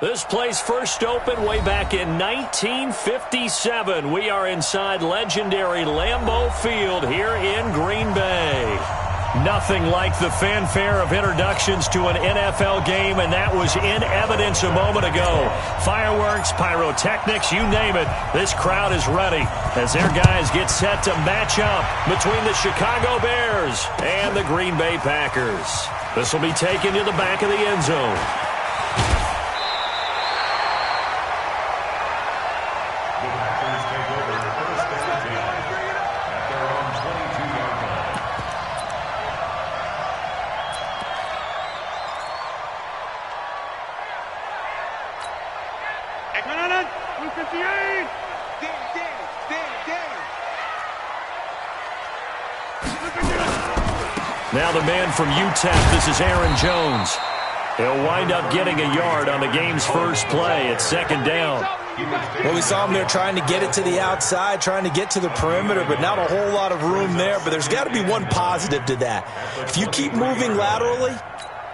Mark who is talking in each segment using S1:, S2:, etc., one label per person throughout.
S1: This place first opened way back in 1957. We are inside legendary Lambeau Field here in Green Bay. Nothing like the fanfare of introductions to an NFL game, and that was in evidence a moment ago. Fireworks, pyrotechnics, you name it. This crowd is ready as their guys get set to match up between the Chicago Bears and the Green Bay Packers. This will be taken to the back of the end zone. Now the man from UTEP, this is Aaron Jones. He'll wind up getting a yard on the game's first play. It's second down.
S2: Well, we saw him there trying to get it to the outside, trying to get to the perimeter, but not a whole lot of room there. But there's got to be one positive to that. If you keep moving laterally,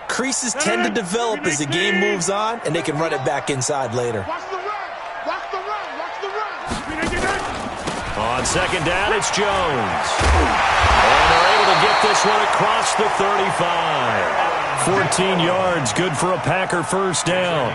S2: creases tend to develop as the game moves on, and they can run it back inside later.
S3: Watch the run! Watch the run! Watch the run!
S1: On second down, it's Jones. And they're able to get this one across the 35. 14 yards, good for a Packer first down.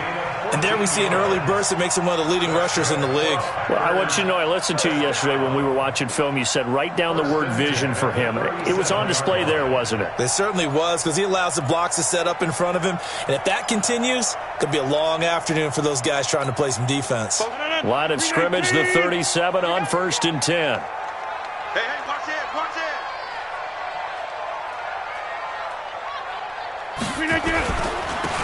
S2: And there we see an early burst that makes him one of the leading rushers in the league.
S1: Well, I want you to know, I listened to you yesterday when we were watching film. You said write down the word vision for him. It was on display there, wasn't it?
S2: It certainly was, because he allows the blocks to set up in front of him. And if that continues, it could be a long afternoon for those guys trying to play some defense.
S1: Line of scrimmage, the 37 on 1st and 10.
S3: Hey, watch it! Watch it!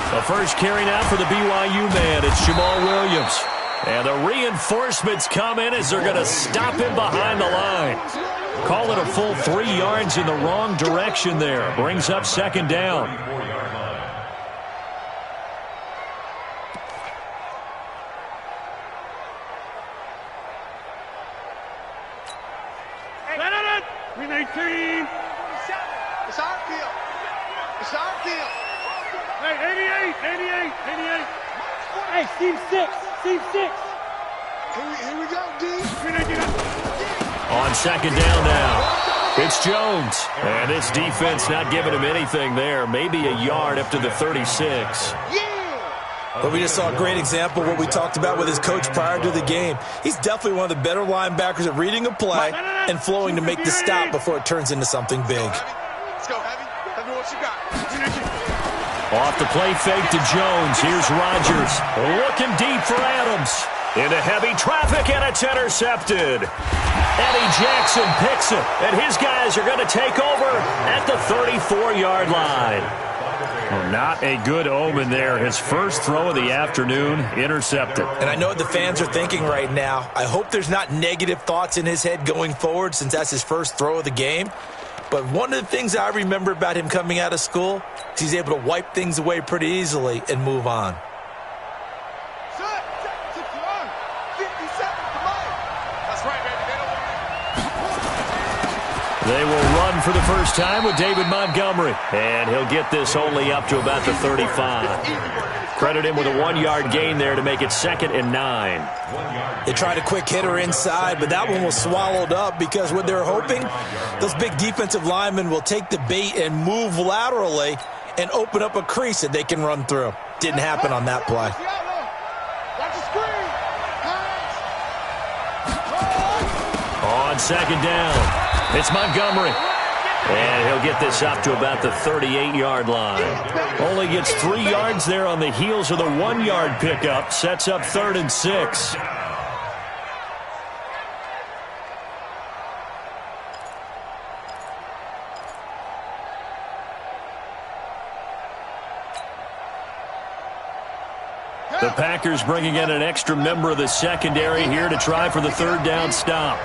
S1: The first carry now for the BYU man. It's Jamal Williams. And the reinforcements come in as they're going to stop him behind the line. Call it a full 3 yards in the wrong direction there. Brings up second down.
S3: Green 18. It's our deal. It's our deal. Hey, 88.
S4: Hey, Steve 6.
S3: Here we go, D.
S1: On second down now, it's Jones. And this defense not giving him anything there. Maybe a yard up to the 36.
S2: But we just saw a great example of what we talked about with his coach prior to the game. He's definitely one of the better linebackers at reading a play and flowing to make the stop before it turns into something big.
S3: Let's go, Heavy. Tell me what you got.
S1: Off the play fake to Jones. Here's Rodgers. Looking deep for Adams. Into heavy traffic, and it's intercepted. Eddie Jackson picks it, and his guys are going to take over at the 34-yard line. Well, not a good omen there. His first throw of the afternoon, intercepted.
S2: And I know what the fans are thinking right now. I hope there's not negative thoughts in his head going forward since that's his first throw of the game. But one of the things I remember about him coming out of school is he's able to wipe things away pretty easily and move on.
S1: They will run for the first time with David Montgomery. And he'll get this only up to about the 35. Credit him with a 1-yard gain there to make it 2nd and 9.
S2: They tried a quick hitter inside, but that one was swallowed up because what they're hoping, those big defensive linemen will take the bait and move laterally and open up a crease that they can run through. Didn't happen on that play.
S1: On second down, it's Montgomery. And he'll get this up to about the 38-yard line. Only gets 3 yards there on the heels of the 1-yard pickup. Sets up 3rd and 6. The Packers bringing in an extra member of the secondary here to try for the 3rd down stop.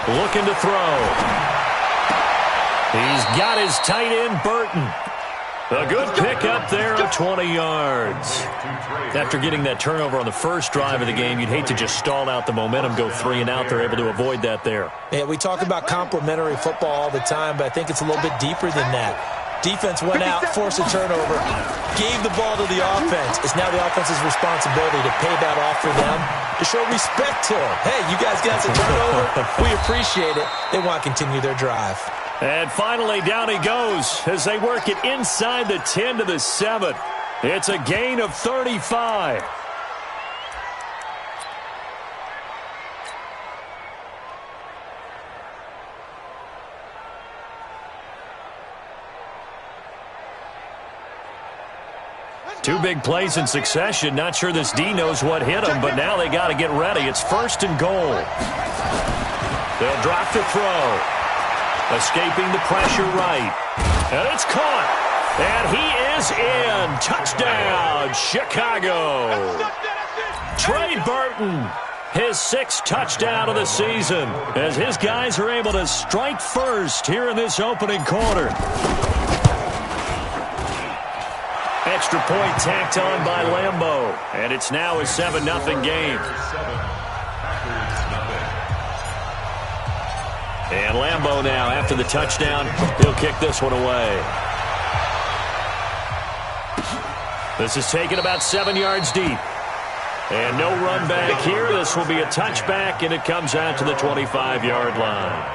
S1: Looking to throw. He's got his tight end, Burton. A good pickup there of 20 yards. After getting that turnover on the first drive of the game, you'd hate to just stall out the momentum, go 3 and out. They're able to avoid that there.
S2: Yeah, we talk about complimentary football all the time, but I think it's a little bit deeper than that. Defense went out, forced a turnover, gave the ball to the offense. It's now the offense's responsibility to pay that off for them, to show respect to them. Hey, you guys got a turnover. We appreciate it. They want to continue their drive.
S1: And finally, down he goes as they work it inside the 10 to the 7. It's a gain of 35. Two big plays in succession. Not sure this D knows what hit him, but now they got to get ready. It's 1st and goal. They'll drop the throw. Escaping the pressure right. And it's caught. And he is in. Touchdown, Chicago. Trey Burton, his 6th touchdown of the season, as his guys are able to strike first here in this opening quarter. Extra point tacked on by Lambeau. And it's now a 7-0 game. And Lambeau now, after the touchdown, he'll kick this one away. This is taken about 7 yards deep. And no run back here. This will be a touchback, and it comes out to the 25-yard line.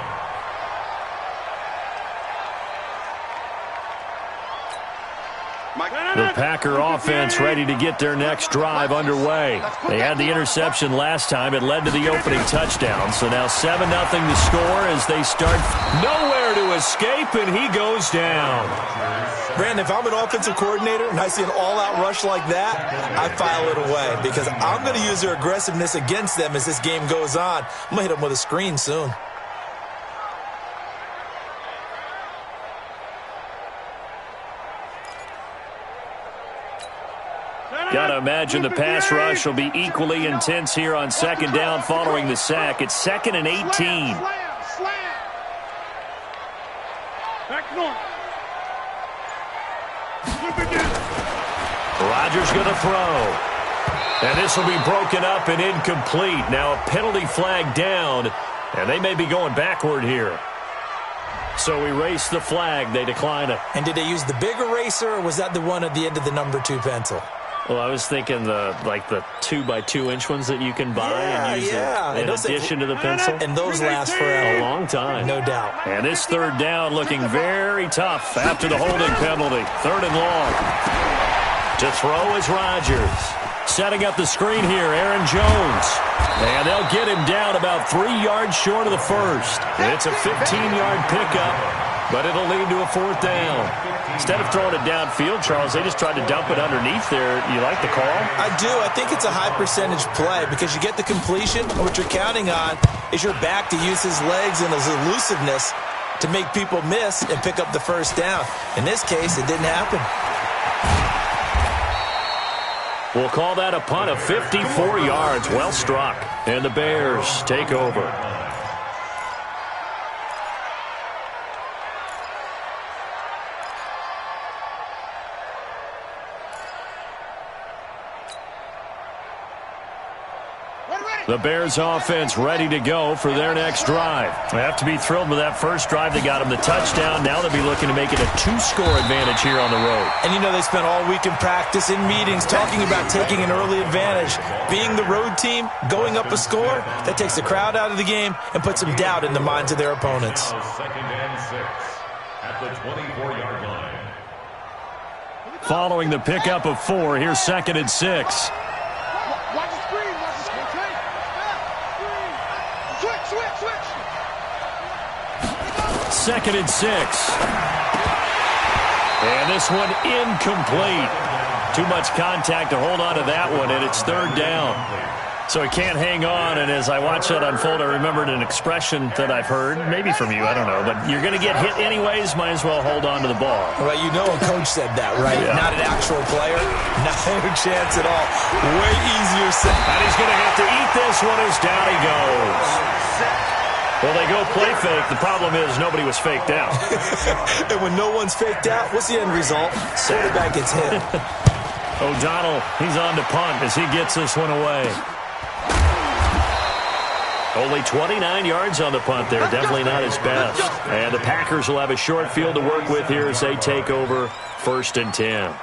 S1: The Packer offense ready to get their next drive underway. They had the interception last time. It led to the opening touchdown. So now 7-0 to score as they start. Nowhere to escape, and he goes down.
S2: Brandon, if I'm an offensive coordinator and I see an all-out rush like that, I file it away because I'm going to use their aggressiveness against them as this game goes on. I'm going to hit them with a screen soon.
S1: Got to imagine the pass rush will be equally intense here on 2nd down following the sack. It's 2nd and 18. Rodgers going to throw. And this will be broken up and incomplete. Now a penalty flag down, and they may be going backward here. So erase the flag. They decline it.
S2: And did they use the big eraser, or was that the one at the end of the number 2 pencil?
S1: Well, I was thinking the 2x2-inch ones that you can buy and use in addition to the pencil.
S2: And those last forever.
S1: A long time.
S2: No doubt.
S1: And this 3rd down looking very tough after the holding penalty. 3rd and long. To throw is Rodgers. Setting up the screen here, Aaron Jones. And they'll get him down about 3 yards short of the first. It's a 15-yard pickup, but it'll lead to a 4th down. Instead of throwing it downfield, Charles, they just tried to dump it underneath there. You like the call?
S2: I do. I think it's a high-percentage play because you get the completion, and what you're counting on is your back to use his legs and his elusiveness to make people miss and pick up the 1st down. In this case, it didn't happen.
S1: We'll call that a punt of 54 yards. Well struck. And the Bears take over. The Bears offense ready to go for their next drive. They have to be thrilled with that first drive. They got them the touchdown. Now they'll be looking to make it a 2-score advantage here on the road.
S2: And you know they spent all week in practice, in meetings, talking about taking an early advantage. Being the road team, going up a score, that takes the crowd out of the game and puts some doubt in the minds of their opponents.
S5: 2nd and 6 at the 24-yard line.
S1: Following the pickup of 4, here's 2nd and 6.
S3: Watch the screen. Switch.
S1: 2nd and 6. And this one incomplete. Too much contact to hold on to that one, and it's 3rd down. So he can't hang on, and as I watch that unfold, I remembered an expression that I've heard, maybe from you, I don't know, but you're going to get hit anyways, might as well hold on to the ball.
S2: Well, you know a coach said that, right?
S1: Yeah.
S2: Not an actual player. No chance at all. Way easier said.
S1: And he's going to have to eat this one as down he goes. Well, they go play fake. The problem is nobody was faked out.
S2: And when no one's faked out, what's the end result? Quarterback gets hit.
S1: O'Donnell, he's on to punt as he gets this one away. Only 29 yards on the punt there. Definitely not his best. And the Packers will have a short field to work with here as they take over 1st and 10.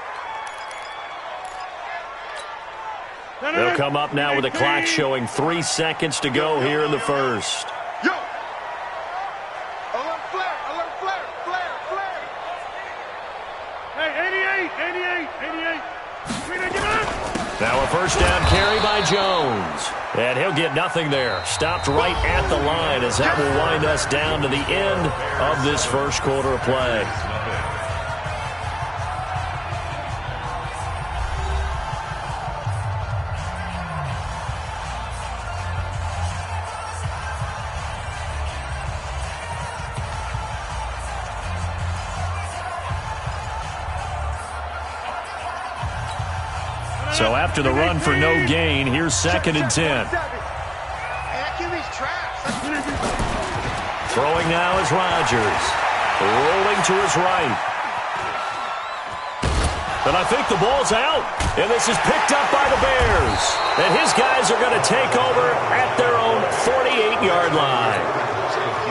S1: They'll come up now with the clock showing 3 seconds to go here in the first.
S3: Yo! Alert flare! Alert flare! Flare! Flare! Hey, 88!
S1: Now a first down carry by Jones. And he'll get nothing there. Stopped right at the line as that will wind us down to the end of this first quarter of play. So after the run for no gain, here's 2nd and 10. Throwing now is Rodgers. Rolling to his right. And I think the ball's out. And this is picked up by the Bears. And his guys are going to take over at their own 48-yard line.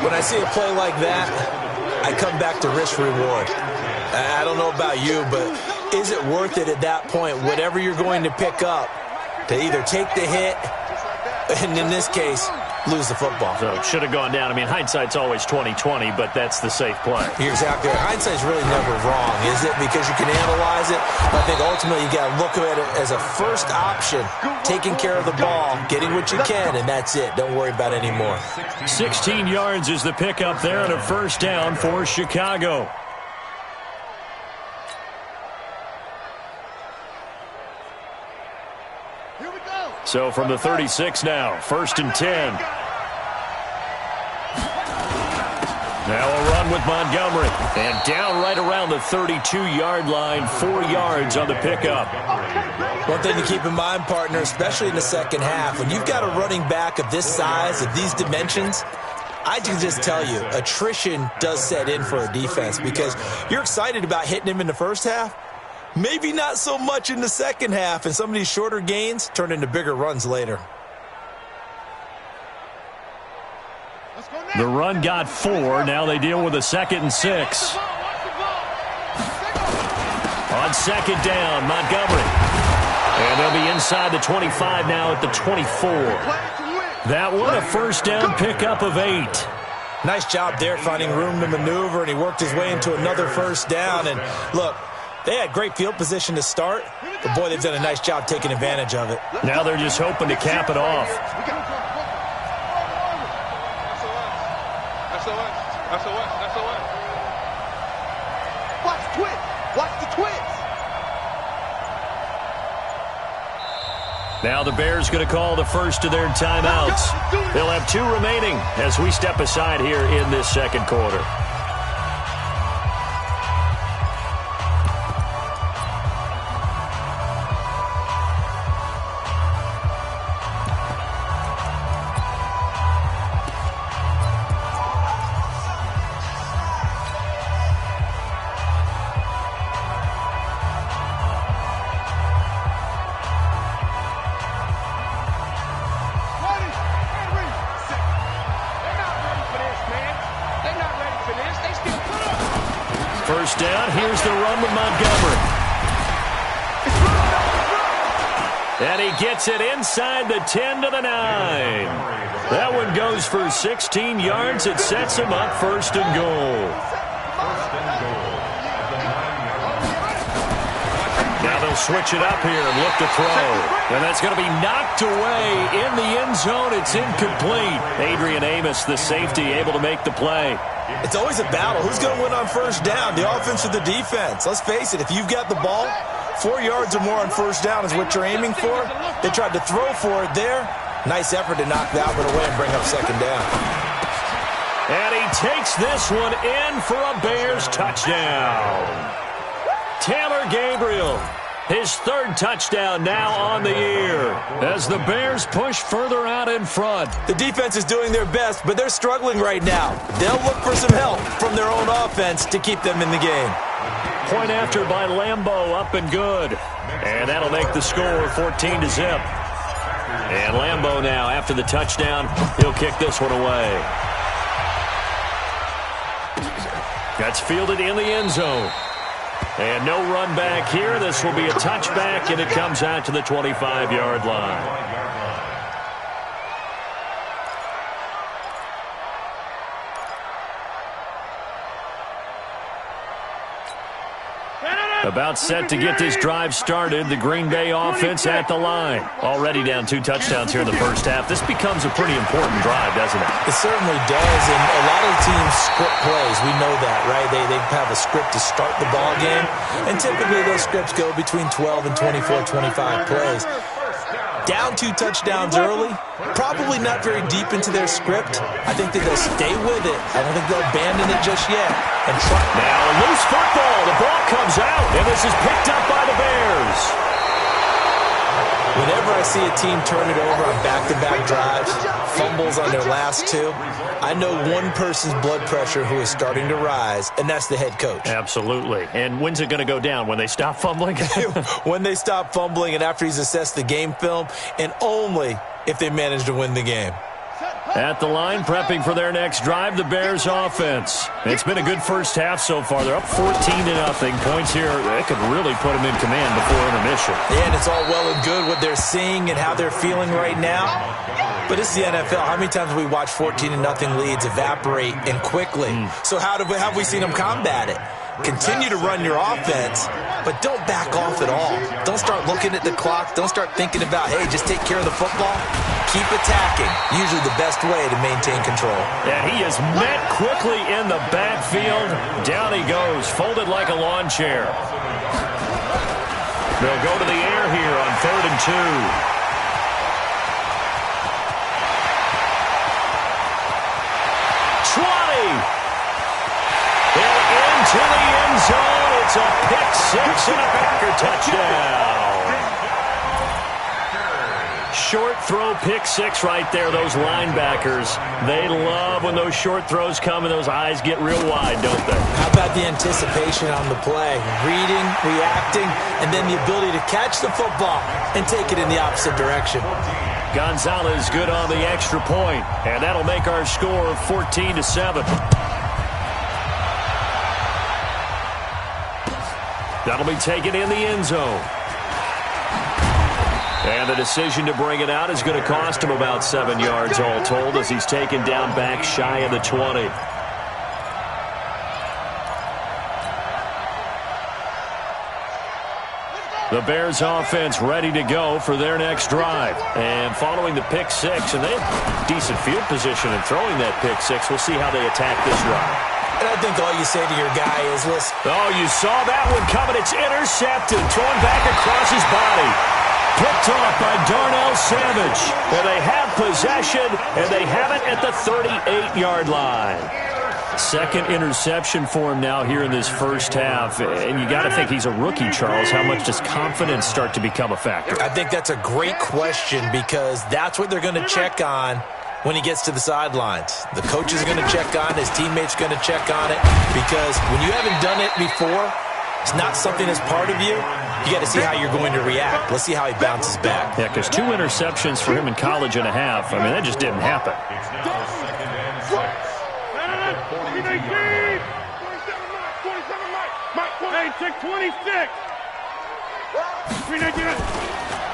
S2: When I see a play like that, I come back to risk reward. I don't know about you, but is it worth it at that point, whatever you're going to pick up, to either take the hit, and in this case, lose the football?
S1: So it should have gone down. I mean, hindsight's always 20/20, but that's the safe play.
S2: You're exactly right. Hindsight's really never wrong, is it? Because you can analyze it. But I think ultimately you got to look at it as a first option, taking care of the ball, getting what you can, and that's it. Don't worry about it anymore.
S1: 16 yards is the pickup there on a first down for Chicago. So from the 36 now, 1st and 10. Now a run with Montgomery. And down right around the 32-yard line, 4 yards on the pickup.
S2: One thing to keep in mind, partner, especially in the second half, when you've got a running back of this size, of these dimensions, I can just tell you, attrition does set in for a defense because you're excited about hitting him in the first half. Maybe not so much in the second half, and some of these shorter gains turn into bigger runs later.
S1: The run got 4. Now they deal with a 2nd and 6. On 2nd down, Montgomery. And they'll be inside the 25 now at the 24. That one a first down pickup of 8.
S2: Nice job there finding room to maneuver, and he worked his way into another first down. And look, they had great field position to start, but boy, they've done a nice job taking advantage of it.
S1: Now they're just hoping to cap it off.
S3: Watch the twist. Watch the twist.
S1: Now the Bears going to call the first of their timeouts. They'll have 2 remaining as we step aside here in this second quarter. First down, here's the run with Montgomery. And he gets it inside the 10 to the 9. That one goes for 16 yards. It sets him up 1st and goal. Now they'll switch it up here and look to throw. And that's going to be knocked away in the end zone. It's incomplete. Adrian Amos, the safety, able to make the play.
S2: It's always a battle. Who's going to win on first down, the offense or the defense? Let's face it, if you've got the ball, 4 yards or more on first down is what you're aiming for. They tried to throw for it there. Nice effort to knock that one away and bring up 2nd down.
S1: And he takes this one in for a Bears touchdown. Taylor Gabriel, his 3rd touchdown now on the year as the Bears push further out in front.
S2: The defense is doing their best, but they're struggling right now. They'll look for some help from their own offense to keep them in the game.
S1: Point after by Lambeau, up and good. And that'll make the score 14-0. And Lambeau now, after the touchdown, he'll kick this one away. That's fielded in the end zone. And no run back here. This will be a touchback, and it comes out to the 25-yard line. About set to get this drive started. The Green Bay offense at the line. Already down 2 touchdowns here in the first half. This becomes a pretty important drive, doesn't it?
S2: It certainly does, and a lot of teams script plays. We know that, right? They have a script to start the ball game, and typically those scripts go between 12 and 24, 25 plays. Down 2 touchdowns early, probably not very deep into their script. I think that they'll stay with it. I don't think they'll abandon it just yet. And try.
S1: Now a loose football. The ball comes out, and this is picked up by the Bears.
S2: Whenever I see a team turn it over on back-to-back drives, fumbles on their last 2, I know one person's blood pressure who is starting to rise, and that's the head coach.
S1: Absolutely. And when's it going to go down? When they stop fumbling?
S2: When they stop fumbling and after he's assessed the game film, and only if they manage to win the game.
S1: At the line, prepping for their next drive, the Bears offense. It's been a good first half so far. They're up 14-0. Points here, that could really put them in command before intermission.
S2: Yeah, and it's all well and good what they're seeing and how they're feeling right now. But it's the NFL. How many times have we watched 14-0 leads evaporate and quickly? So how have we seen them combat it? Continue to run your offense, but don't back off at all. Don't start looking at the clock. Don't start thinking about, hey, just take care of the football. Keep attacking. Usually the best way to maintain control.
S1: And he is met quickly in the backfield. Down he goes, folded like a lawn chair. They'll go to the air here on 3rd and 2. To the end zone. It's a pick-6 and a Packer touchdown. Short throw pick-6 right there. Those linebackers, they love when those short throws come and those eyes get real wide, don't they?
S2: How about the anticipation on the play? Reading, reacting, and then the ability to catch the football and take it in the opposite direction.
S1: Gonzalez good on the extra point, and that'll make our score 14-7. That'll be taken in the end zone. And the decision to bring it out is going to cost him about 7 yards all told as he's taken down back shy of the 20. The Bears offense ready to go for their next drive. And following the pick-6, and they have decent field position in throwing that pick-6. We'll see how they attack this drive.
S2: And I think all you say to your guy is, listen.
S1: Oh, you saw that one coming. It's intercepted. Thrown back across his body. Picked off by Darnell Savage. And they have possession, and they have it at the 38-yard line. Second interception for him now here in this first half. And you got to think he's a rookie, Charles. How much does confidence start to become a factor?
S2: I think that's a great question because that's what they're going to check on when he gets to the sidelines. The coach is going to check on it. His teammates are going to check on it because when you haven't done it before, it's not something that's part of you. You got to see how you're going to react. Let's see how he bounces back.
S1: Yeah, because 2 interceptions for him in college and a half. I mean, that just didn't happen.
S5: It's now 2nd and 6. At the 43 yard line.
S3: 26.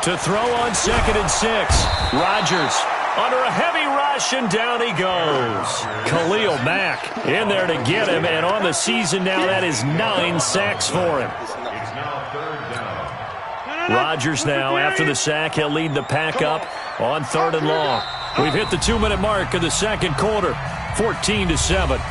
S1: To throw on 2nd and 6. Rodgers under a heavy rush, and down he goes. Khalil Mack in there to get him, and on the season now, that is 9 sacks for him.
S5: It's now 3rd down.
S1: Rodgers now, after the sack, he'll lead the pack up on 3rd and long. We've hit the 2-minute mark of the second quarter, 14-7.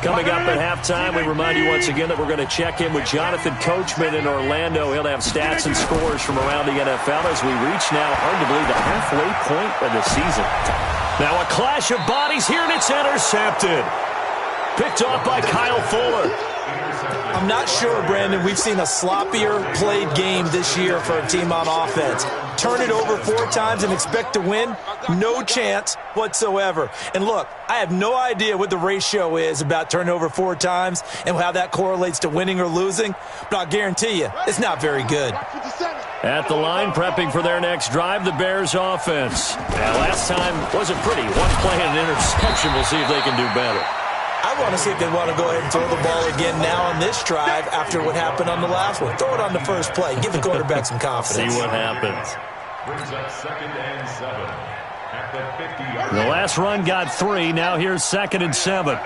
S1: Coming up at halftime, we remind you once again that we're going to check in with Jonathan Coachman in Orlando. He'll have stats and scores from around the NFL as we reach now, hard to believe, the halfway point of the season. Now a clash of bodies here, and it's intercepted. Picked off by Kyle Fuller.
S2: I'm not sure, Brandon, we've seen a sloppier played game this year for a team on offense. turn it over 4 times and expect to win? No chance whatsoever. And look, I have no idea what the ratio is about turning over 4 times and how that correlates to winning or losing, but I'll guarantee you, it's not very good.
S1: At the line, prepping for their next drive, the Bears offense. Now, last time wasn't pretty. One play and an interception. We'll see if they can do better.
S2: I want to see if they want to go ahead and throw the ball again now on this drive after what happened on the last one. Throw it on the first play. Give the quarterback some confidence.
S1: See what happens.
S5: Brings up 2nd and 7 at the 50-yard
S1: The last run got 3. Now here's 2nd and 7.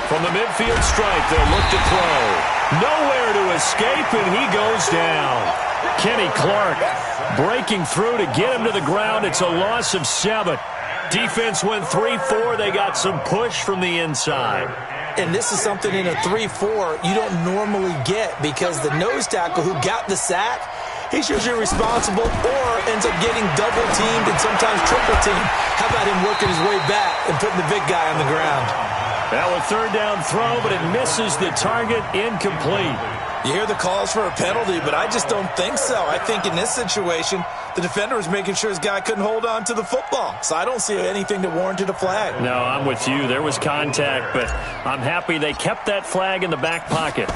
S1: From the midfield stripe, they'll look to throw. Nowhere to escape, and he goes down. Kenny Clark breaking through to get him to the ground. It's a loss of 7. Defense went 3-4. They got some push from the inside.
S2: And this is something in a 3-4 you don't normally get because the nose tackle who got the sack, he's usually responsible or ends up getting double-teamed and sometimes triple-teamed. How about him working his way back and putting the big guy on the ground?
S1: Now a 3rd down throw, but it misses the target, incomplete.
S2: You hear the calls for a penalty, but I just don't think so. I think in this situation, the defender was making sure his guy couldn't hold on to the football. So I don't see anything that warranted a flag.
S1: No, I'm with you. There was contact, but I'm happy they kept that flag in the back pocket.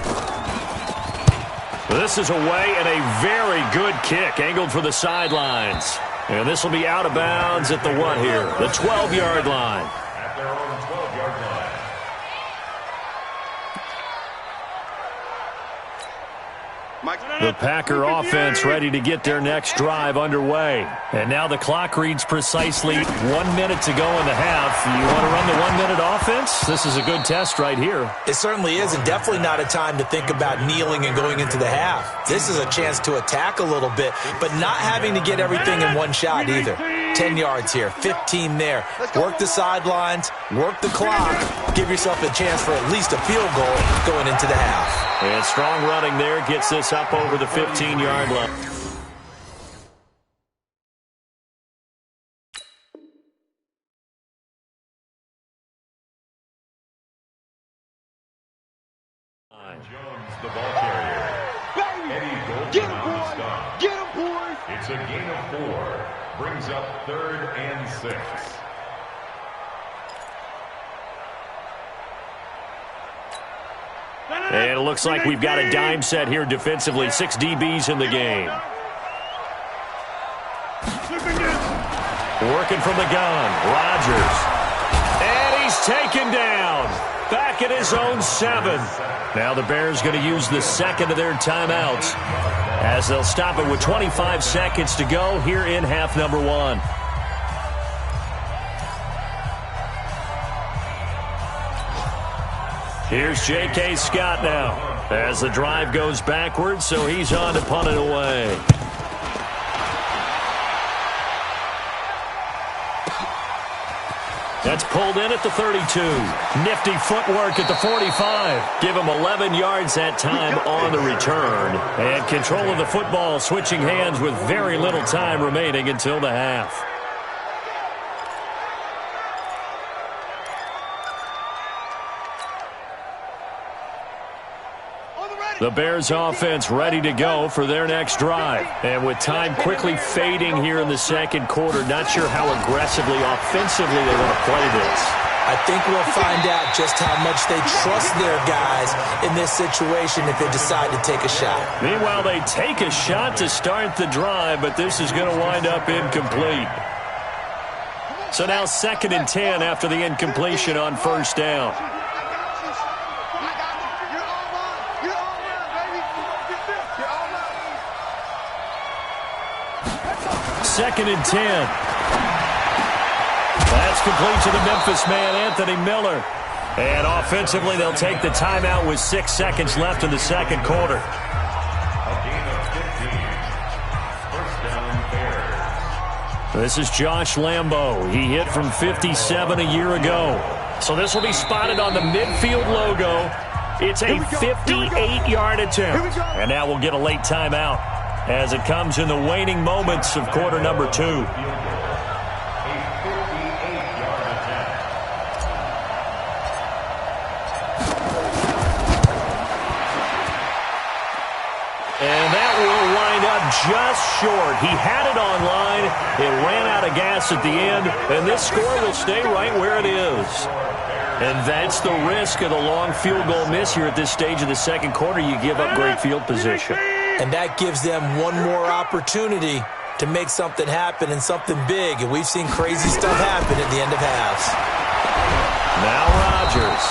S1: This is away and a very good kick, angled for the sidelines. And this will be out of bounds at the what here? The 12-yard line.
S5: at their own 12-yard line.
S1: The Packer offense ready to get their next drive underway. And now the clock reads precisely 1 minute to go in the half. You want to run the 1 minute offense? This is a good test right here.
S2: It certainly is, and definitely not a time to think about kneeling and going into the half. This is a chance to attack a little bit, but not having to get everything in one shot either. 10 yards here, 15 there. Work the sidelines, work the clock. Give yourself a chance for at least a field goal going into the half.
S1: And strong running there gets this up over the 15-yard line.
S5: Jones, the ball carrier. Eddie Goldman on the stop.
S3: Get him, boy!
S5: It's a gain of 4. Brings up 3rd and 6.
S1: And it looks like we've got a dime set here defensively. 6 DBs in the game. Working from the gun, Rodgers. And he's taken down. Back at his own 7. Now the Bears going to use the second of their timeouts as they'll stop it with 25 seconds to go here in half number 1. Here's J.K. Scott now as the drive goes backwards, so he's on to punt it away. That's pulled in at the 32. Nifty footwork at the 45. Give him 11 yards that time on the return. And control of the football switching hands with very little time remaining until the half. The Bears offense ready to go for their next drive. And with time quickly fading here in the second quarter, not sure how aggressively, offensively they want to play this.
S2: I think we'll find out just how much they trust their guys in this situation if they decide to take a shot.
S1: Meanwhile, they take a shot to start the drive, but this is going to wind up incomplete. So now 2nd and 10 after the incompletion on first down. Second and 10. That's complete to the Memphis man, Anthony Miller. And offensively, they'll take the timeout with 6 seconds left in the second quarter.
S5: A gain of 15. First down, Bears.
S1: This is Josh Lambo. He hit from 57 a year ago. So this will be spotted on the midfield logo. It's a 58-yard attempt. And now we'll get a late timeout as it comes in the waning moments of quarter number 2.
S5: A 58-yard attempt.
S1: And that will wind up just short. He had it on line. It ran out of gas at the end, and this score will stay right where it is. And that's the risk of the long field goal miss here at this stage of the second quarter. You give up great field position.
S2: And that gives them one more opportunity to make something happen and something big. And we've seen crazy stuff happen at the end of halves.
S1: Now Rodgers.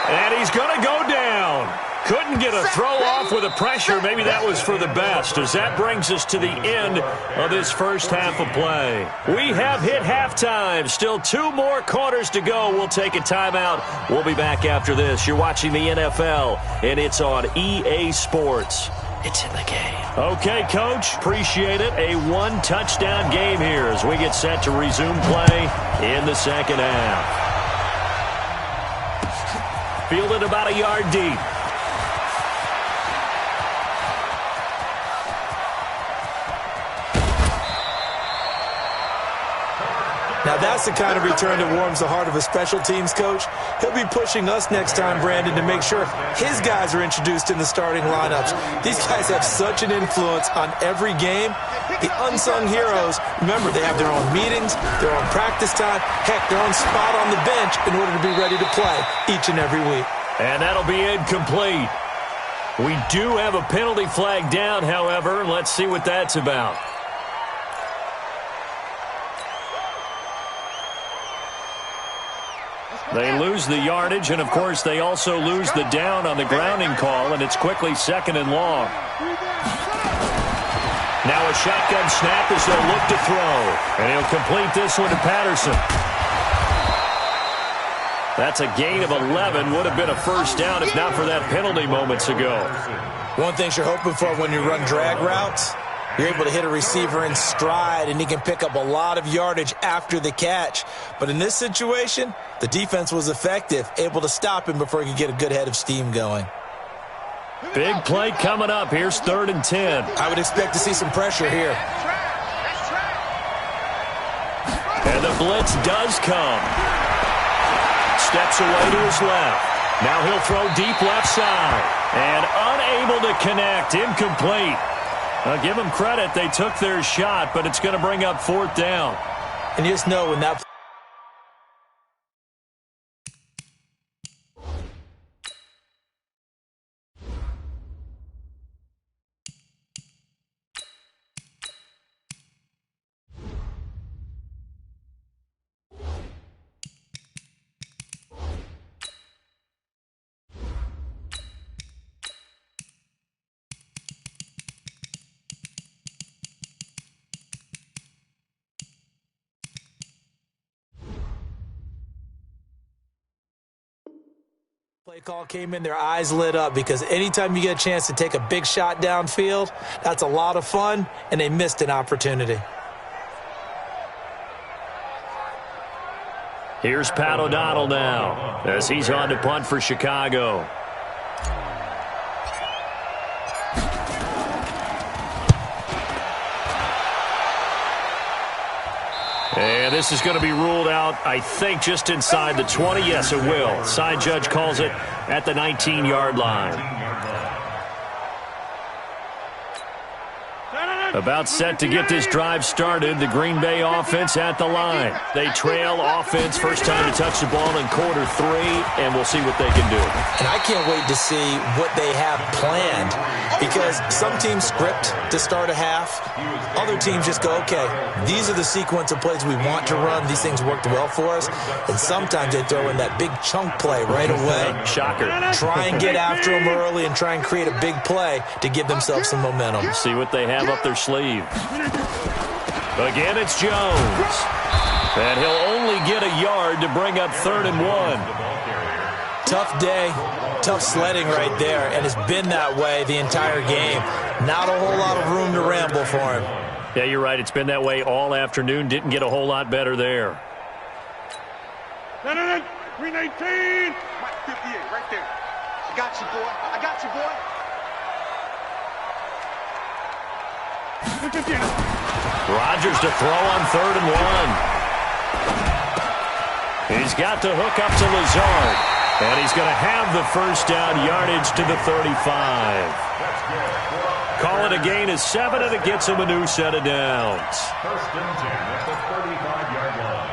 S1: And he's going to go down. Couldn't get a throw off with the pressure. Maybe that was for the best, as that brings us to the end of this first half of play. We have hit halftime. Still 2 more quarters to go. We'll take a timeout. We'll be back after this. You're watching the NFL, and it's on EA Sports. It's in the game. Okay, Coach. Appreciate it. A 1-touchdown game here as we get set to resume play in the second half. Fielded about a yard deep.
S2: Now, that's the kind of return that warms the heart of a special teams coach. He'll be pushing us next time, Brandon, to make sure his guys are introduced in the starting lineups. These guys have such an influence on every game. The unsung heroes, remember, they have their own meetings, their own practice time, heck, their own spot on the bench in order to be ready to play each and every week.
S1: And that'll be incomplete. We do have a penalty flag down, however. Let's see what that's about. They lose the yardage, and, of course, they also lose the down on the grounding call, and it's quickly 2nd and long. Now a shotgun snap as they'll look to throw, and he'll complete this one to Patterson. That's a gain of 11. Would have been a first down if not for that penalty moments ago.
S2: One thing you're hoping for when you run drag routes, you're able to hit a receiver in stride, and he can pick up a lot of yardage after the catch. But in this situation, the defense was effective, able to stop him before he could get a good head of steam going.
S1: Big play coming up. Here's 3rd and 10.
S2: I would expect to see some pressure here.
S1: And the blitz does come. Steps away to his left. Now he'll throw deep left side. And unable to connect. Incomplete. Give them credit. They took their shot, but it's going to bring up 4th down.
S2: And you just know when that play call came in, their eyes lit up, because anytime you get a chance to take a big shot downfield, that's a lot of fun, and they missed an opportunity.
S1: Here's Pat O'Donnell now as he's on to punt for Chicago. And this is going to be ruled out, I think, just inside the 20. Yes, it will. Side judge calls it at the 19-yard line. About set to get this drive started. The Green Bay offense at the line. They trail offense. First time to touch the ball in quarter 3, and we'll see what they can do.
S2: And I can't wait to see what they have planned, because some teams script to start a half. Other teams just go, okay, these are the sequence of plays we want to run. These things worked well for us. And sometimes they throw in that big chunk play right away.
S1: Shocker.
S2: Try and get after them early and try and create a big play to give themselves some momentum.
S1: See what they have up their sleeve. Again, it's Jones. And he'll only get a yard to bring up 3rd and 1.
S2: Tough day, tough sledding right there, and it's been that way the entire game. Not a whole lot of room to ramble for him.
S1: Yeah, you're right. It's been that way all afternoon. Didn't get a whole lot better there.
S3: 319. Mike 58 right there. I got you, boy. I got you, boy.
S1: Rodgers to throw on 3rd and 1. He's got to hook up to Lazard. And he's going to have the first down, yardage to the 35. Call it a gain of 7, and it gets him a new set of downs.
S5: First and 10 at the 35-yard line.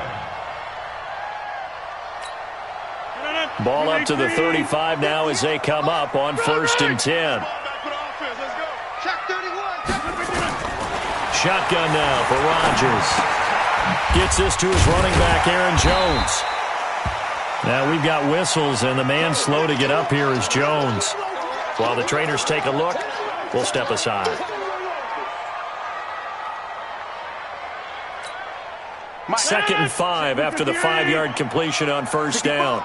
S1: Ball up to the 35 now as they come up on first and 10. Shotgun now for Rodgers. Gets this to his running back, Aaron Jones. Now we've got whistles, and the man slow to get up here is Jones. While the trainers take a look, we'll step aside. Second and 5 after the 5-yard completion on first down.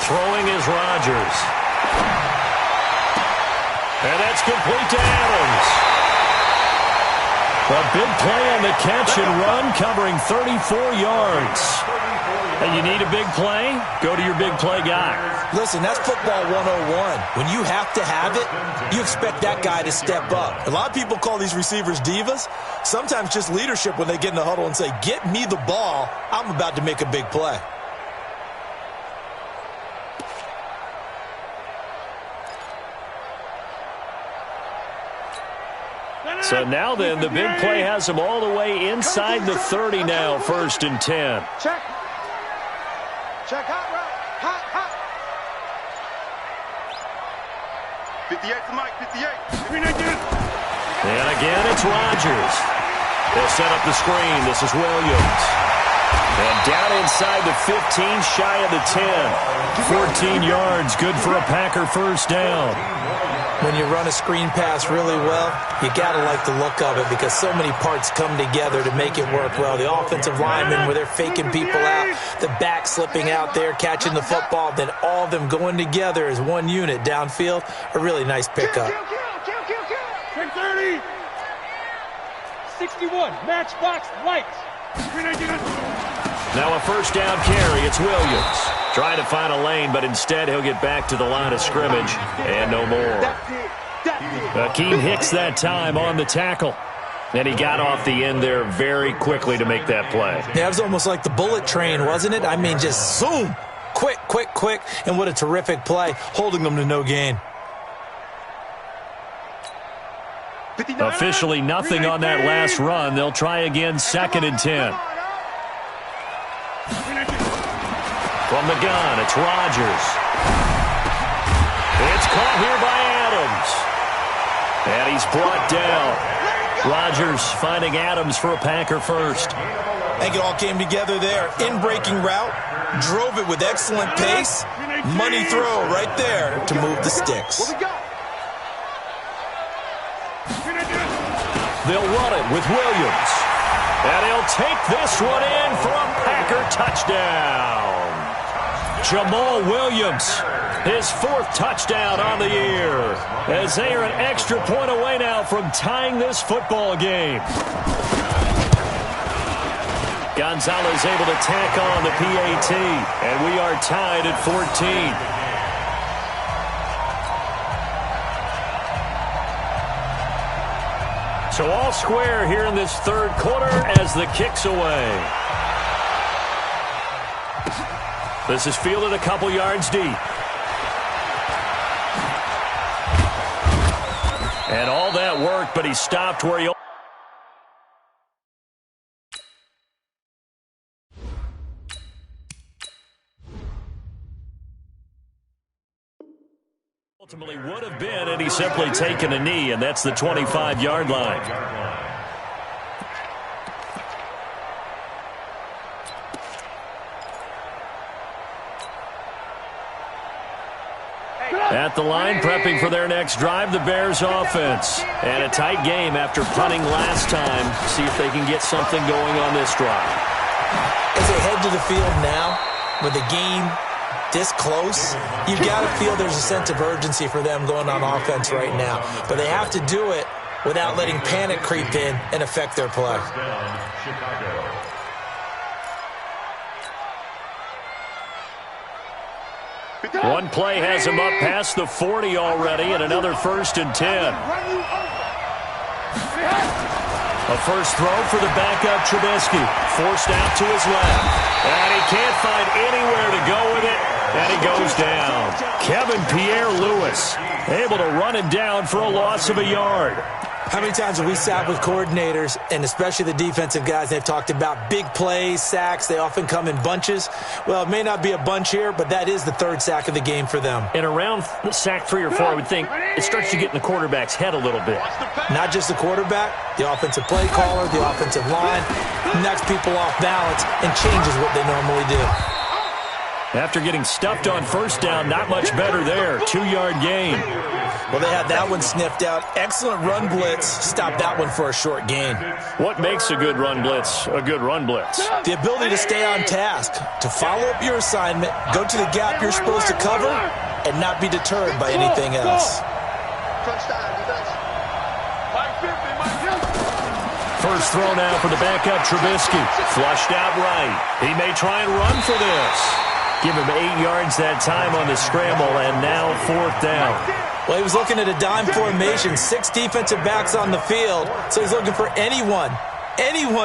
S1: Throwing is Rodgers. And that's complete to Adams. A big play on the catch and run, covering 34 yards. And you need a big play? Go to your big play guy.
S2: Listen, that's football 101. When you have to have it, you expect that guy to step up. A lot of people call these receivers divas. Sometimes just leadership when they get in the huddle and say, get me the ball. I'm about to make a big play.
S1: So now then, the big play has him all the way inside the 30 now, first and 10.
S3: Check. Check hot route. Hot. 58 to Mike, 58.
S1: And again, it's Rodgers. They'll set up the screen. This is Williams. And down inside the 15, shy of the 10. 14 yards, good for a Packer first down.
S2: When you run a screen pass really well, you got to like the look of it because so many parts come together to make it work well. The offensive linemen, where they're faking people out, the back slipping out there, catching the football, then all of them going together as one unit downfield. A really nice pickup.
S4: 30. 61, matchbox lights.
S1: Now a first down carry. It's Williams. Trying to find a lane, but instead he'll get back to the line of scrimmage and no more. Akeem Hicks that time on the tackle. And he got off the end there very quickly to make that play.
S2: Yeah, it was almost like the bullet train, wasn't it? I mean, just zoom. Quick. And what a terrific play, holding them to no gain.
S1: Officially nothing on that last run. They'll try again, second and 10. From the gun, it's Rodgers. It's caught here by Adams. And he's brought down. Rodgers finding Adams for a Packer first.
S2: I think it all came together there. In-breaking route, drove it with excellent pace. Money throw right there to move the sticks.
S1: They'll run it with Williams. And he'll take this one in for a Packer touchdown. Jamal Williams, his 4th touchdown on the year, as they are an extra point away now from tying this football game. Gonzalez able to tack on the PAT, and we are tied at 14. So all square here in this third quarter as the kick's away. This is fielded a couple yards deep. And all that worked, but he stopped where he... ultimately would have been, and he's simply taken a knee, and that's the 25-yard line. At the line, prepping for their next drive, the Bears offense. And a tight game after punting last time. See if they can get something going on this drive.
S2: As they head to the field now, with the game this close, you've got to feel there's a sense of urgency for them going on offense right now. But they have to do it without letting panic creep in and affect their play.
S1: One play has him up past the 40 already, and another first and 10. A first throw for the backup Trubisky. Forced out to his left. And he can't find anywhere to go with it. And he goes down. Kevin Pierre-Louis able to run him down for a loss of a yard.
S2: How many times have we sat with coordinators, and especially the defensive guys, they've talked about big plays, sacks. They often come in bunches. Well, it may not be a bunch here, but that is the third sack of the game for them.
S1: And around sack 3 or 4, I would think it starts to get in the quarterback's head a little bit.
S2: Not just the quarterback, the offensive play caller, the offensive line, knocks people off balance and changes what they normally do.
S1: After getting stuffed on first down, not much better there. 2-yard gain.
S2: Well, they had that one sniffed out. Excellent run blitz. Stopped that one for a short gain.
S1: What makes a good run blitz a good run blitz?
S2: The ability to stay on task, to follow up your assignment, go to the gap you're supposed to cover, and not be deterred by anything else.
S1: First throw now for the backup Trubisky. Flushed out right. He may try and run for this. Give him 8 yards that time on the scramble, and now 4th down.
S2: Well, he was looking at a dime formation, 6 defensive backs on the field, so he's looking for anyone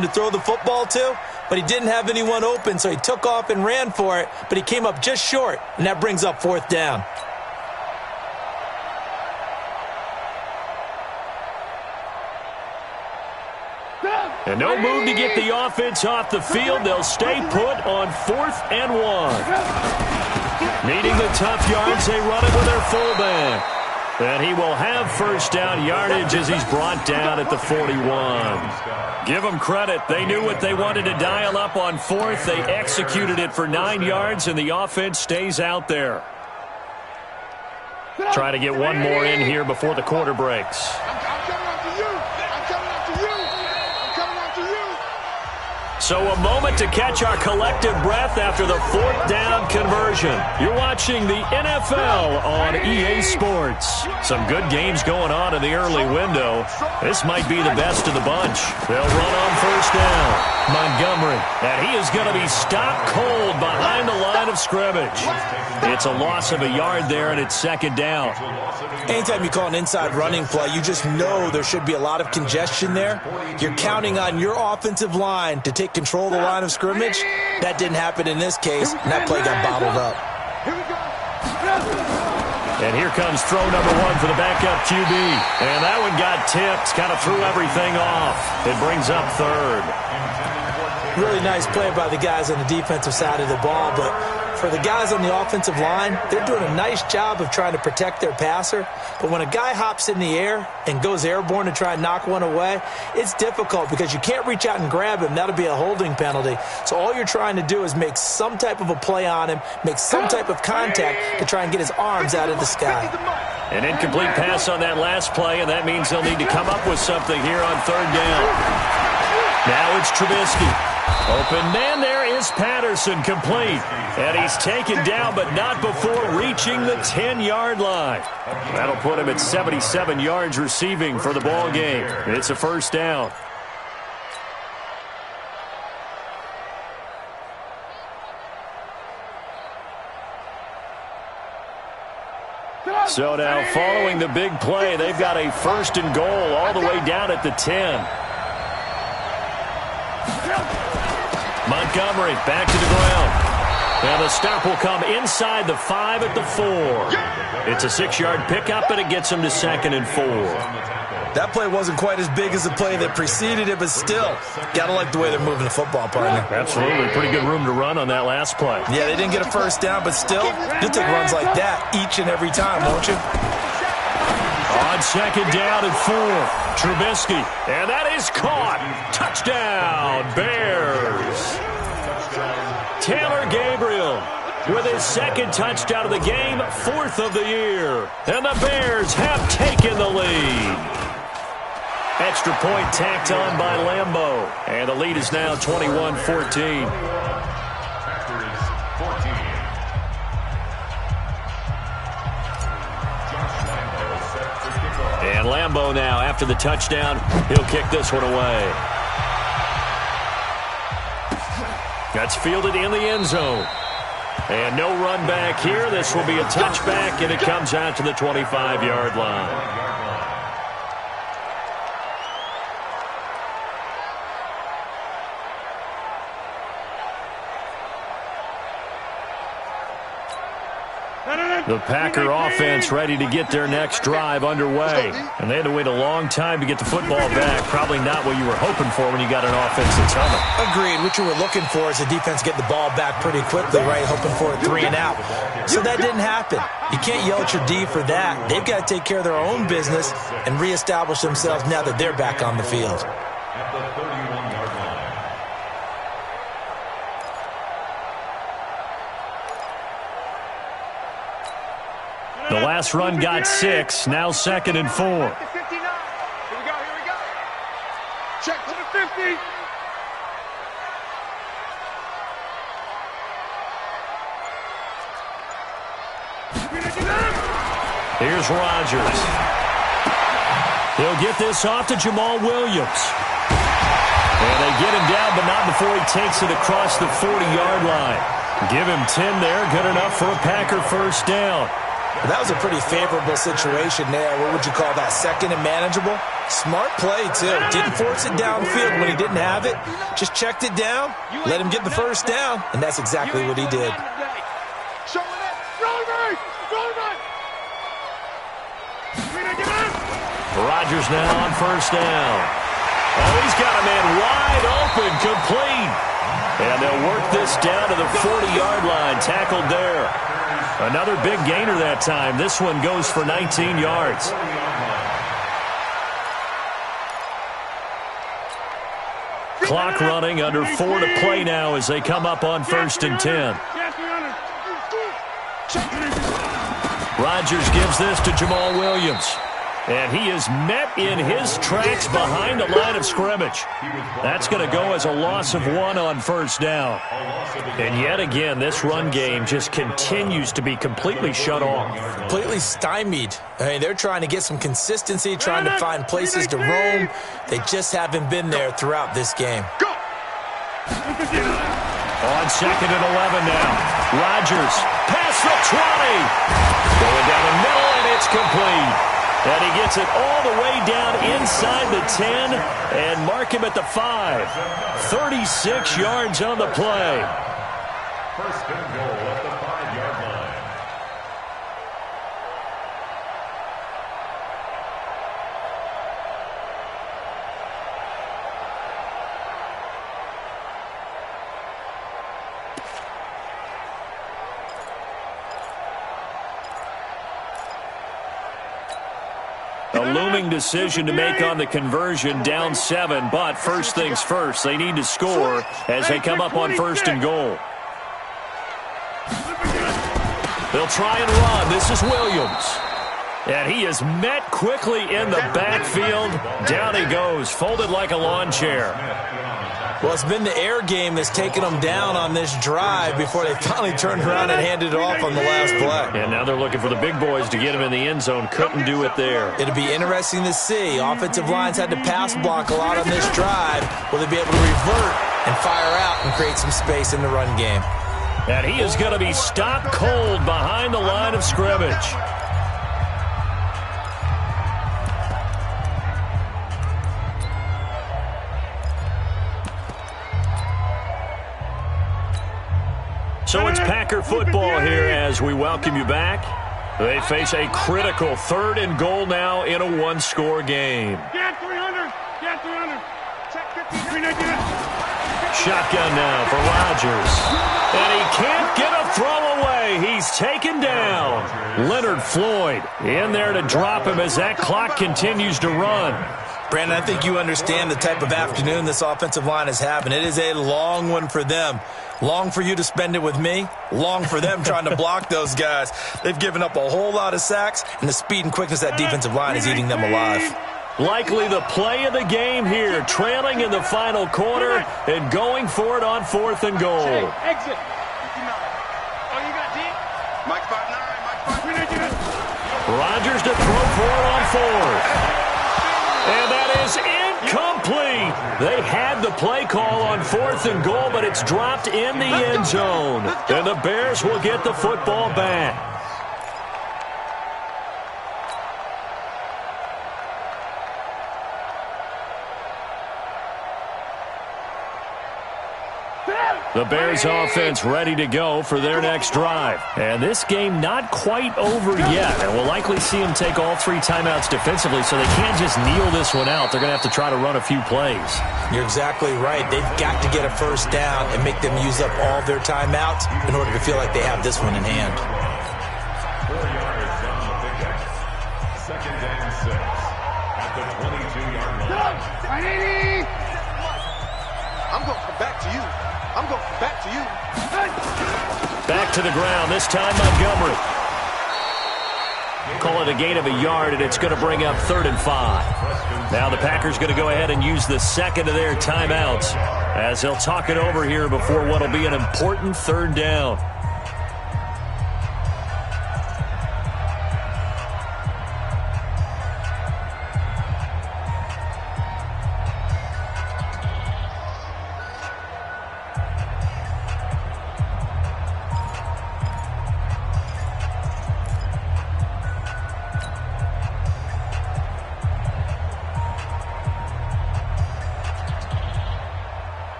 S2: to throw the football to, but he didn't have anyone open, so he took off and ran for it, but he came up just short, and that brings up 4th down.
S1: And no move to get the offense off the field. They'll stay put on 4th and 1. Needing the tough yards, they run it with their fullback. And he will have first down yardage as he's brought down at the 41. Give them credit. They knew what they wanted to dial up on 4th. They executed it for 9 yards, and the offense stays out there. Try to get one more in here before the quarter breaks. So a moment to catch our collective breath after the 4th down conversion. You're watching the NFL on EA Sports. Some good games going on in the early window. This might be the best of the bunch. They'll run on first down. Montgomery. And he is going to be stopped cold behind the line of scrimmage. It's a loss of a yard there, and it's 2nd down.
S2: Anytime you call an inside running play, you just know there should be a lot of congestion there. You're counting on your offensive line to take control of the line of scrimmage. That didn't happen in this case, and that play got bottled up.
S1: And here comes throw number 1 for the backup QB. And that one got tipped, kind of threw everything off. It brings up 3rd.
S2: Really nice play by the guys on the defensive side of the ball, but for the guys on the offensive line, they're doing a nice job of trying to protect their passer. But when a guy hops in the air and goes airborne to try and knock one away, it's difficult because you can't reach out and grab him. That'll be a holding penalty. So all you're trying to do is make some type of a play on him, make some type of contact to try and get his arms out of the sky.
S1: An incomplete pass on that last play, and that means they'll need to come up with something here on 3rd down. Now it's Trubisky. Open man, there is Patterson, complete. And he's taken down, but not before reaching the 10-yard line. That'll put him at 77 yards receiving for the ball game. It's a first down. So now, following the big play, they've got a 1st and goal all the way down at the 10. Montgomery back to the ground. And the stop will come inside the 5 at the 4. It's a 6-yard pickup, and it gets him to 2nd and 4.
S2: That play wasn't quite as big as the play that preceded it, but still, gotta like the way they're moving the football, partner.
S1: Absolutely. Pretty good room to run on that last play.
S2: Yeah, they didn't get a first down, but still, you'll take runs like that each and every time, won't you?
S1: On 2nd down and 4, Trubisky. And that is caught. Touchdown, Bears. Taylor Gabriel with his 2nd touchdown of the game, 4th of the year. And the Bears have taken the lead. Extra point tacked on by Lambeau. And the lead is now 21-14. And Lambeau now, after the touchdown, he'll kick this one away. That's fielded in the end zone. And no run back here. This will be a touchback, and it comes out to the 25-yard line. The Packer offense ready to get their next drive underway. And they had to wait a long time to get the football back. Probably not what you were hoping for when you got an offense that's humming.
S2: Agreed. What you were looking for is the defense get the ball back pretty quickly, right? Hoping for a 3 and out. So that didn't happen. You can't yell at your D for that. They've got to take care of their own business and reestablish themselves now that they're back on the field.
S5: At the 31-yard line.
S1: The last run got 6. Now 2nd and 4.
S3: Here we go, here we go. Check to the 50.
S1: Here's Rodgers. He'll get this off to Jamal Williams. And they get him down, but not before he takes it across the 40-yard line. Give him 10 there. Good enough for a Packer first down.
S2: That was a pretty favorable situation there. What would you call that? 2nd and manageable? Smart play, too. Didn't force it downfield when he didn't have it. Just checked it down, let him get the first down, and that's exactly what he did.
S1: Rodgers now on first down. Oh, he's got a man wide open, complete. And they'll work this down to the 40-yard line, tackled there. Another big gainer that time. This one goes for 19 yards. Clock running, under 4 to play now as they come up on 1st and 10. Rodgers gives this to Jamal Williams. And he is met in his tracks behind the line of scrimmage. That's going to go as a loss of 1 on first down. And yet again, this run game just continues to be completely shut off.
S2: Completely stymied. I mean, they're trying to get some consistency, trying to find places to roam. They just haven't been there throughout this game.
S1: On 2nd and 11 now. Rodgers past the 20. Going down the middle, and it's complete. And he gets it all the way down inside the 10 and mark him at the 5. 36 yards on the play.
S5: First and goal at the 5-yard line.
S1: A looming decision to make on the conversion, down 7, but first things first, they need to score as they come up on 1st and goal. They'll try and run. This is Williams. And he is met quickly in the backfield. Down he goes, folded like a lawn chair.
S2: Well, it's been the air game that's taken them down on this drive before they finally turned around and handed it off on the last play.
S1: And now they're looking for the big boys to get him in the end zone. Couldn't do it there.
S2: It'll be interesting to see. Offensive lines had to pass block a lot on this drive. Will they be able to revert and fire out and create some space in the run game?
S1: And he is going to be stopped cold behind the line of scrimmage. So it's Packer football here as we welcome you back. They face a critical 3rd and goal now in a 1-score game.
S4: Get 300. Get 300. Check 50.
S1: Shotgun now for Rodgers. And he can't get a throw away. He's taken down. Leonard Floyd in there to drop him as that clock continues to run.
S2: Brandon, I think you understand the type of afternoon this offensive line is having. It is a long one for them. Long for you to spend it with me. Long for them trying to block those guys. They've given up a whole lot of sacks, and the speed and quickness of that defensive line is eating them alive.
S1: Likely the play of the game here, trailing in the final quarter and going for it on 4th and goal.
S4: Exit.
S3: Oh, you got D? Mike 5'9", Mike 5'9".
S1: Rodgers to throw for it on 4th. And that is incomplete. They had the play call on 4th and goal, but it's dropped in the end zone. And the Bears will get the football back. The Bears offense ready to go for their next drive. And this game not quite over yet. And we'll likely see them take all 3 timeouts defensively, so they can't just kneel this one out. They're going to have to try to run a few plays.
S2: You're exactly right. They've got to get a first down and make them use up all their timeouts in order to feel like they have this one in hand.
S5: 4 yards on the pickup. 2nd and 6 at the 22-yard line.
S3: I'm going to come back to you. I'm going to come back to you.
S1: Back to the ground, this time Montgomery. Call it a gain of a yard, and it's going to bring up 3rd and 5. Now the Packers going to go ahead and use the second of their timeouts as they'll talk it over here before what will be an important 3rd down.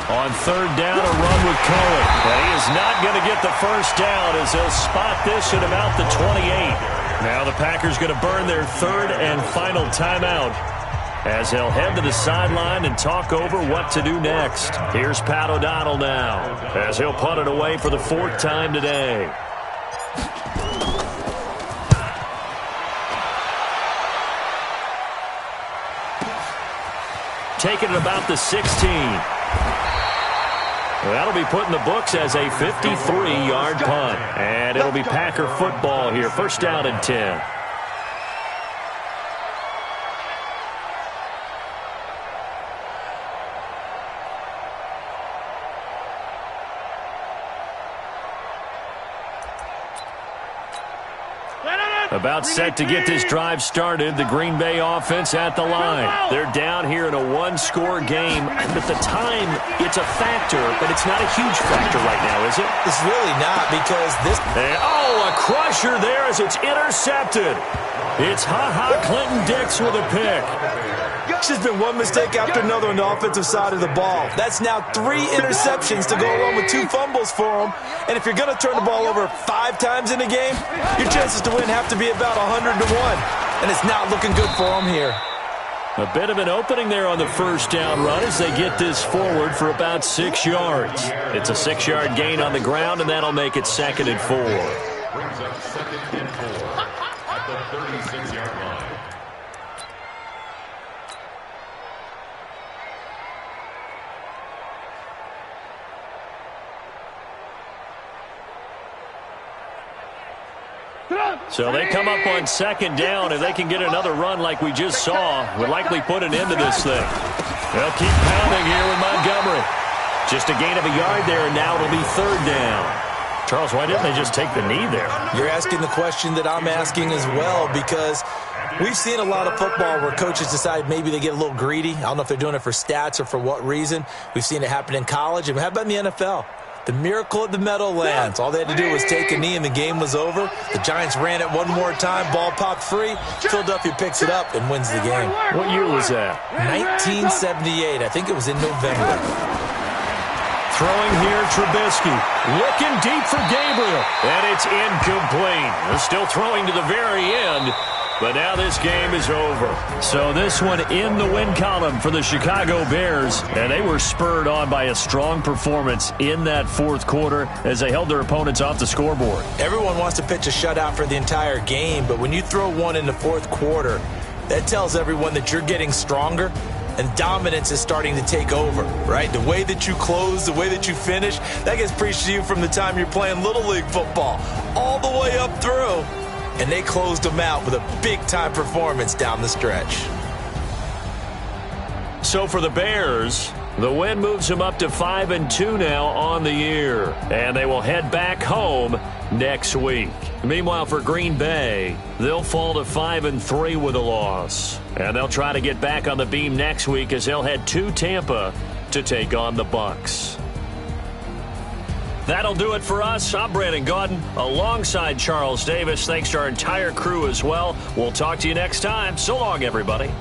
S1: On 3rd down, a run with Cohen. And he is not going to get the first down as they'll spot this at about the 28. Now the Packers going to burn their 3rd and final timeout as they'll head to the sideline and talk over what to do next. Here's Pat O'Donnell now as he'll punt it away for the 4th time today. Taking it about the 16. That'll be put in the books as a 53-yard punt. And it'll be Packer football here. 1st down and 10. About set to get this drive started. The Green Bay offense at the line. They're down here in a 1-score game. At the time, it's a factor, but it's not a huge factor right now, is it?
S2: It's really not because this...
S1: a crusher there as it's intercepted. It's Clinton-Dix with a pick.
S2: It's just been one mistake after another on the offensive side of the ball. That's now 3 interceptions to go along with 2 fumbles for them. And if you're going to turn the ball over 5 times in a game, your chances to win have to be about 100 to 1. And it's not looking good for them here.
S1: A bit of an opening there on the 1st down run as they get this forward for about 6 yards. It's a 6-yard gain on the ground, and that'll make it 2nd and 4.
S5: Brings up 2nd and 4 at the 36-yard line.
S1: So they come up on 2nd down. If they can get another run like we just saw, would likely put an end to this thing. They'll keep pounding here with Montgomery. Just a gain of a yard there, and now it'll be 3rd down. Charles, why didn't they just take the knee there?
S2: You're asking the question that I'm asking as well, because we've seen a lot of football where coaches decide maybe they get a little greedy. I don't know if they're doing it for stats or for what reason. We've seen it happen in college. And how about in the NFL? The miracle of the Meadowlands. All they had to do was take a knee and the game was over. The Giants ran it one more time. Ball popped free. Philadelphia picks it up and wins the game.
S1: What year was that?
S2: 1978. I think it was in November.
S1: Throwing here, Trubisky. Looking deep for Gabriel. And it's incomplete. They're still throwing to the very end. But now this game is over. So this one in the win column for the Chicago Bears. And they were spurred on by a strong performance in that 4th quarter as they held their opponents off the scoreboard.
S2: Everyone wants to pitch a shutout for the entire game, but when you throw one in the 4th quarter, that tells everyone that you're getting stronger and dominance is starting to take over, right? The way that you close, the way that you finish, that gets preached to you from the time you're playing Little League football all the way up through. And they closed them out with a big-time performance down the stretch.
S1: So for the Bears, the win moves them up to 5-2 now on the year. And they will head back home next week. Meanwhile, for Green Bay, they'll fall to 5-3 with a loss. And they'll try to get back on the beam next week as they'll head to Tampa to take on the Bucs. That'll do it for us. I'm Brandon Gaudin alongside Charles Davis. Thanks to our entire crew as well. We'll talk to you next time. So long, everybody.